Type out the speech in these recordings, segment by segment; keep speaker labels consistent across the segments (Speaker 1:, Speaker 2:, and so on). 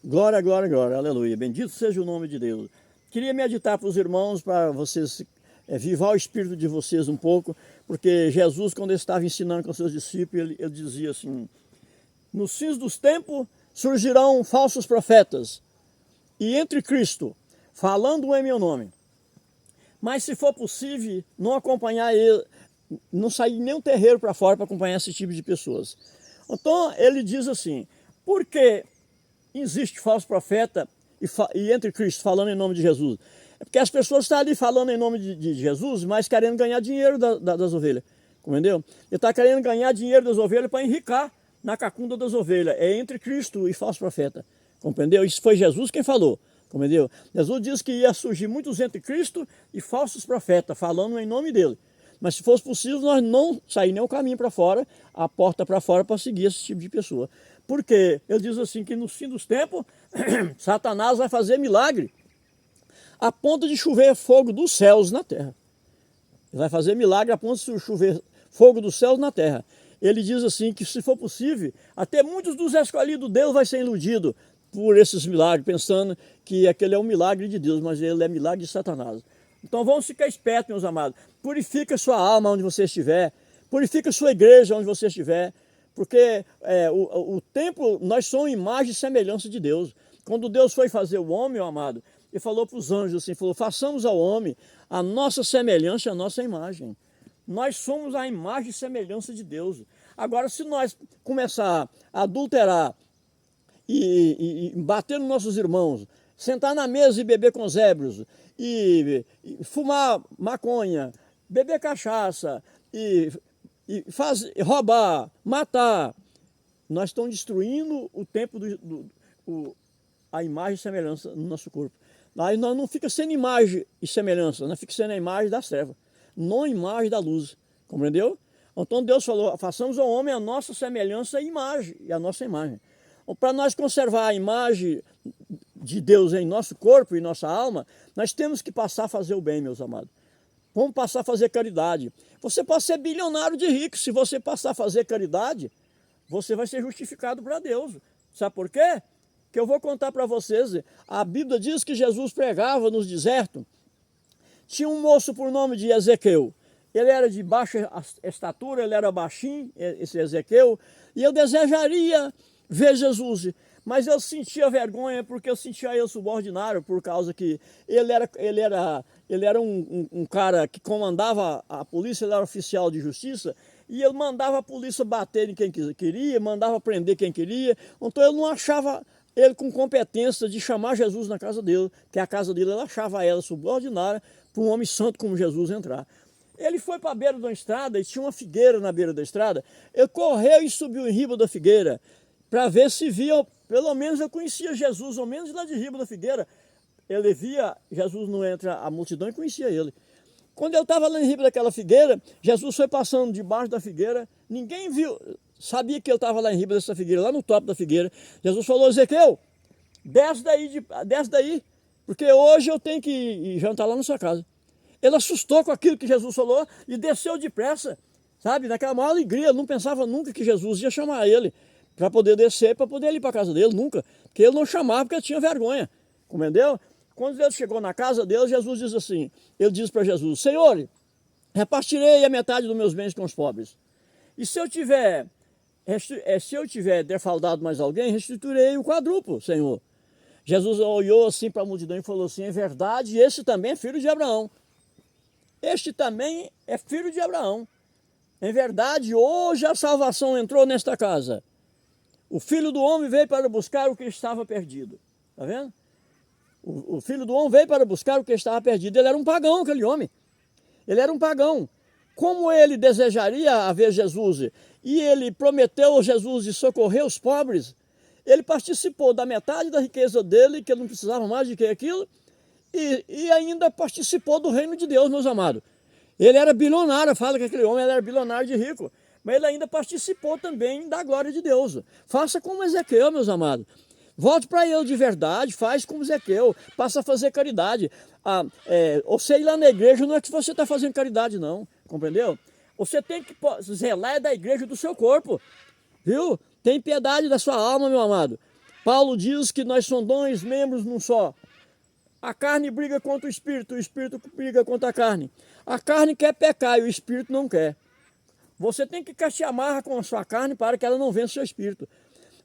Speaker 1: Glória, glória, glória, aleluia. Bendito seja o nome de Deus. Queria meditar para os irmãos, para vocês vivar o espírito de vocês um pouco, porque Jesus, quando ele estava ensinando com seus discípulos, ele dizia assim: nos fins dos tempos surgirão falsos profetas, e entre Cristo, falando em meu nome. Mas se for possível, não acompanhar ele, não sair nem um terreiro para fora para acompanhar esse tipo de pessoas. Então ele diz assim: por que existe falso profeta e entre Cristo falando em nome de Jesus? É porque as pessoas estão ali falando em nome de Jesus, mas querendo ganhar dinheiro das ovelhas, compreendeu? Ele está querendo ganhar dinheiro das ovelhas para enricar na cacunda das ovelhas. É entre Cristo e falso profeta, compreendeu? Isso foi Jesus quem falou, compreendeu? Jesus disse que ia surgir muitos entre Cristo e falsos profetas, falando em nome dele. Mas se fosse possível, nós não sair nem o caminho para fora, a porta para fora, para seguir esse tipo de pessoa. Porque ele diz assim que no fim dos tempos, Satanás vai fazer milagre a ponto de chover fogo dos céus na terra. Ele vai fazer milagre a ponto de chover fogo dos céus na terra. Ele diz assim que, se for possível, até muitos dos escolhidos de Deus vai ser iludido por esses milagres, pensando que aquele é um milagre de Deus, mas ele é milagre de Satanás. Então vamos ficar espertos, meus amados. Purifica sua alma onde você estiver. Purifica sua igreja onde você estiver. Porque o templo, nós somos imagem e semelhança de Deus. Quando Deus foi fazer o homem, meu amado, ele falou para os anjos assim, falou: façamos ao homem a nossa semelhança e a nossa imagem. Nós somos a imagem e semelhança de Deus. Agora, se nós começar a adulterar e bater nos nossos irmãos, sentar na mesa e beber com os ébrios, e fumar maconha, beber cachaça, e roubar, matar, nós estamos destruindo o tempo a imagem e semelhança no nosso corpo. Aí nós não fica sendo imagem e semelhança, nós fica sendo a imagem das trevas, não a imagem da luz, compreendeu? Então Deus falou: façamos ao homem a nossa semelhança e imagem, e a nossa imagem. Para nós conservar a imagem de Deus em nosso corpo e nossa alma, nós temos que passar a fazer o bem, meus amados. Vamos passar a fazer caridade. Você pode ser bilionário de rico, se você passar a fazer caridade, você vai ser justificado para Deus. Sabe por quê? Que eu vou contar para vocês. A Bíblia diz que Jesus pregava nos desertos. Tinha um moço por nome de Ezequiel. Ele era de baixa estatura, ele era baixinho, esse Ezequiel, e eu desejaria ver Jesus, mas eu sentia vergonha porque eu sentia ele subordinário, por causa que ele era um cara que comandava a polícia, ele era oficial de justiça, e ele mandava a polícia bater em quem queria, mandava prender quem queria. Então ele não achava ele com competência de chamar Jesus na casa dele, que a casa dele, ele achava ela subordinária para um homem santo como Jesus entrar. Ele foi para a beira da estrada e tinha uma figueira na beira da estrada. Ele correu e subiu em riba da figueira para ver se via, pelo menos eu conhecia Jesus, ao menos lá de riba da figueira. Ele via Jesus no entre a multidão e conhecia ele. Quando eu estava lá em riba daquela figueira, Jesus foi passando debaixo da figueira, ninguém viu, sabia que ele estava lá em riba dessa figueira, lá no topo da figueira. Jesus falou: Ezequiel, desce daí, porque hoje eu tenho que ir jantar lá na sua casa. Ele assustou com aquilo que Jesus falou e desceu depressa, sabe, naquela maior alegria. Ele não pensava nunca que Jesus ia chamar ele para poder descer, para poder ir para a casa dele, nunca. Porque ele não chamava porque ele tinha vergonha, compreendeu? Quando ele chegou na casa dele, Jesus diz assim, ele diz para Jesus: Senhor, repartirei a metade dos meus bens com os pobres. E se eu tiver defraudado mais alguém, restituirei o quadruplo, Senhor. Jesus olhou assim para a multidão e falou assim: é verdade, esse também é filho de Abraão. Este também é filho de Abraão. Em verdade, hoje a salvação entrou nesta casa. O Filho do Homem veio para buscar o que estava perdido. Está vendo? O Filho do Homem veio para buscar o que estava perdido. Ele era um pagão, aquele homem. Ele era um pagão. Como ele desejaria ver Jesus e ele prometeu a Jesus de socorrer os pobres, ele participou da metade da riqueza dele, que ele não precisava mais de que aquilo, e ainda participou do reino de Deus, meus amados. Ele era bilionário, fala que aquele homem era bilionário de rico, mas ele ainda participou também da glória de Deus. Faça como Ezequiel, meus amados. Volte para ele de verdade, faz como Ezequiel, passa a fazer caridade. Você ir lá na igreja não é que você está fazendo caridade, não, compreendeu? Você tem que zelar da igreja do seu corpo, viu? Tem piedade da sua alma, meu amado. Paulo diz que nós somos dois membros num só. A carne briga contra o espírito briga contra a carne. A carne quer pecar e o espírito não quer. Você tem que se amarrar com a sua carne para que ela não vença o seu espírito.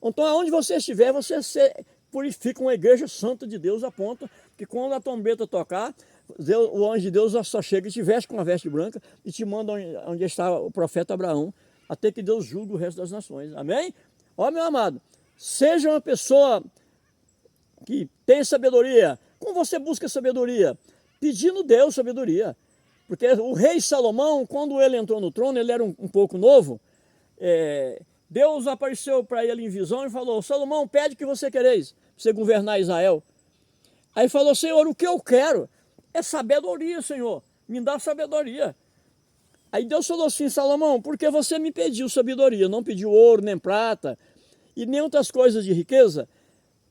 Speaker 1: Então, aonde você estiver, você se purifica uma igreja santa de Deus a ponto que quando a trombeta tocar, o anjo de Deus só chega e te veste com uma veste branca e te manda onde está o profeta Abraão, até que Deus julgue o resto das nações. Amém? Ó, meu amado, seja uma pessoa que tem sabedoria. Como você busca sabedoria? Pedindo Deus sabedoria. Porque o rei Salomão, quando ele entrou no trono, ele era um pouco novo. Deus apareceu para ele em visão e falou: Salomão, pede o que você quereis, para você governar Israel. Aí falou: Senhor, o que eu quero é sabedoria, Senhor. Me dá sabedoria. Aí Deus falou assim: Salomão, porque você me pediu sabedoria, não pediu ouro, nem prata, e nem outras coisas de riqueza.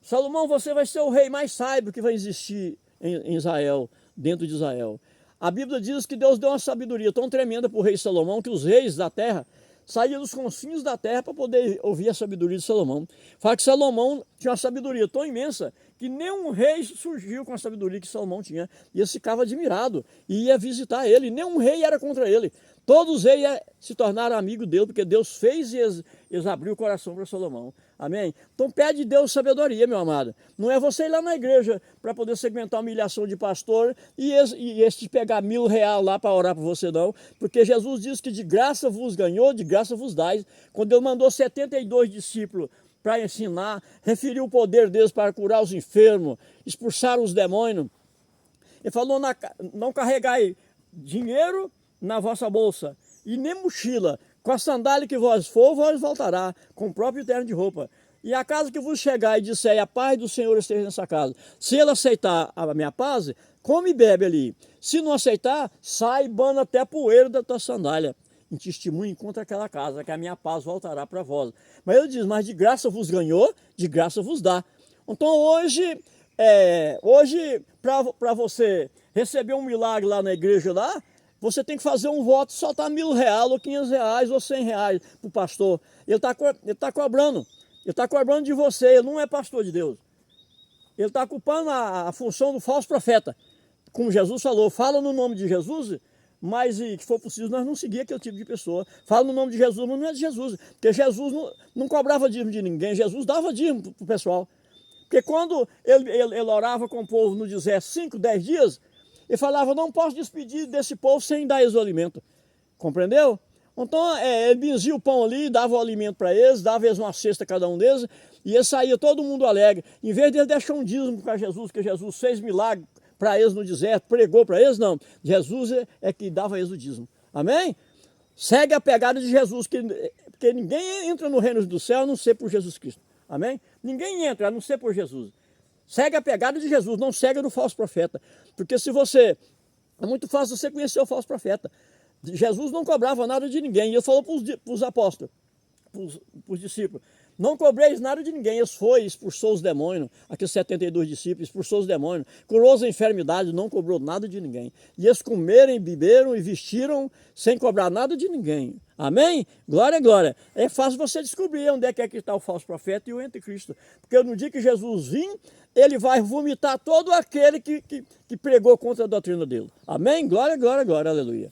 Speaker 1: Salomão, você vai ser o rei mais sábio que vai existir em Israel, dentro de Israel. A Bíblia diz que Deus deu uma sabedoria tão tremenda para o rei Salomão, que os reis da terra saíam dos confins da terra para poder ouvir a sabedoria de Salomão. Fala que Salomão tinha uma sabedoria tão imensa que nenhum rei surgiu com a sabedoria que Salomão tinha. E eles ficavam admirados e ia visitar ele. Nenhum rei era contra ele. Todos os reis se tornaram amigos dele, porque Deus fez e eles abriram o coração para Salomão. Amém? Então pede Deus sabedoria, meu amado. Não é você ir lá na igreja para poder segmentar a humilhação de pastor e esse te pegar R$1.000 lá para orar por você, não. Porque Jesus diz que de graça vos ganhou, de graça vos dais. Quando ele mandou 72 discípulos para ensinar, referiu o poder deles para curar os enfermos, expulsar os demônios. Ele falou: não carregai dinheiro na vossa bolsa e nem mochila. Com a sandália que vós for, vós voltará, com o próprio terno de roupa. E a casa que vos chegar e disser: a paz do Senhor esteja nessa casa. Se ele aceitar a minha paz, come e bebe ali. Se não aceitar, sai e bana até a poeira da tua sandália. Em testemunho contra aquela casa, que a minha paz voltará para vós. Mas ele diz: mas de graça vos ganhou, de graça vos dá. Então hoje para você receber um milagre lá na igreja lá, você tem que fazer um voto, soltar R$1.000 ou R$500 ou R$100 para o pastor. Ele está cobrando de você, ele não é pastor de Deus. Ele está ocupando a função do falso profeta. Como Jesus falou: fala no nome de Jesus, mas se for possível nós não seguir aquele tipo de pessoa. Fala no nome de Jesus, mas não é de Jesus. Porque Jesus não cobrava dízimo de ninguém, Jesus dava dízimo para o pessoal. Porque quando ele orava com o povo no deserto 5, 10 dias, ele falava: não posso despedir desse povo sem dar eles o alimento. Compreendeu? Então ele benzia o pão ali, dava o alimento para eles, dava eles uma cesta cada um deles, e eles saía todo mundo alegre. Em vez de ele deixar um dízimo para Jesus, que Jesus fez milagre para eles no deserto, pregou para eles, não. Jesus é que dava a eles o dízimo. Amém? Segue a pegada de Jesus, porque ninguém entra no reino do céu a não ser por Jesus Cristo. Amém? Ninguém entra a não ser por Jesus. Segue a pegada de Jesus, não segue do falso profeta. Porque é muito fácil você conhecer o falso profeta. Jesus não cobrava nada de ninguém. E ele falou para os apóstolos, para os discípulos: não cobreis nada de ninguém. Eles expulsou os demônios, aqueles 72 discípulos, expulsou os demônios, curou as enfermidades, não cobrou nada de ninguém. E eles comeram, beberam e vestiram sem cobrar nada de ninguém. Amém? Glória, glória. É fácil você descobrir onde é que está o falso profeta e o anticristo. Porque no dia que Jesus vir, ele vai vomitar todo aquele que pregou contra a doutrina dele. Amém? Glória, glória, glória, aleluia.